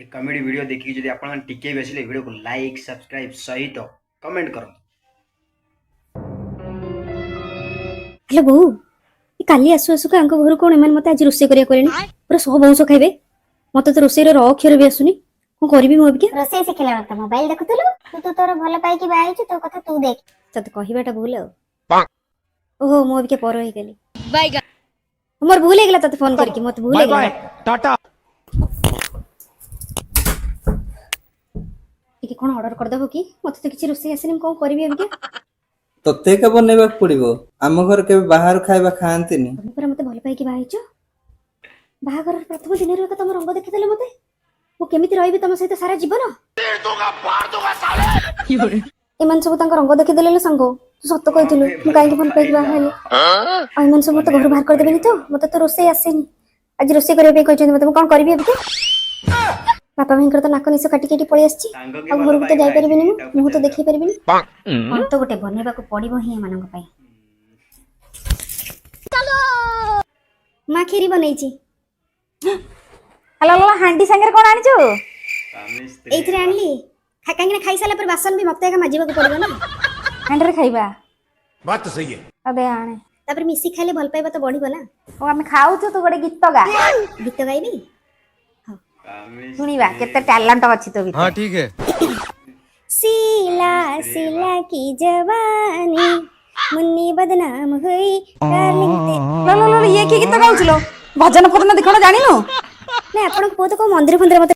ए comedy video देखिए जदि आपण टिके भी आसिले वीडियो को लाइक सब्सक्राइब सहित कमेंट करो। हेलो बो काली आसु आसु आंक घर कौन एम मत आज रोसे करिया पूरा सब अंश खाइबे मत तो रोसे अक्षर भी आसुनी कौन करी मो अबिके रोसे शिखला मत मोबाइल देखुतलु तू तोर भल पाई कि बाई छु तो कथा तू देख तते कहबाटा भूल ओहो मो अबिके पर होई गेली बाय हमर भूल हे गेला तते फोन करके मत भूल हे गेला टाटा ठीक कोन ऑर्डर कर देबो कि मते तो किछि रोसे आसेनी कोन करबी अबिके तोते के बनेबाक पड़िबो आम घर के बाहर खाइबा खांतिनी तुम पर मते भल पाई कि बाई छु बाहागर प्रथम दिन रे तम रंग देखि देले मते मो केमिति रहबी तम सहित सारा जीवन एमान सब तांकर रंग देखि देले संगो तू सत्य कहिथिलु मु काई भल पाई कि बाहा हेले एमान सब मते घर बाहर कर देबेनी तो मते तो रोसे आसेनी आज रोसे करे पे कहछन मते कोन करबी अबिके पापा भयंकर तो नाक निस काटी काटी पळी आछि आ घर को तो जाई परबिनी मु तो देखि परबिनी हम तो गोटे बनेबा को पड़िबो ही एमानक पई चलो मा खीरी बनै छी हेलो हेलो हांडी संगे कोन आनि छु एइथरे आनली काहे खाई साला पर बासन भी मते का माजिबा को पड़िबो ना हांडी रे खाइबा बात तो सही है। अबे आणे तापर मिसी खाले भल पाइबा तो बढ़िबो ना ओ हम खाउ छु तो गोटे गीत गा गीत गाइबी सुनिबा केते टैलेंट अछि तो हाँ ठीक है। सीला सीला की जवानी मुन्नी बदनाम हुई डार्लिंग लो लो लो ये की गीत गाउछलो भजन फजन देखण जानिनो ना आपण को तो को मंदिर फंदिर मते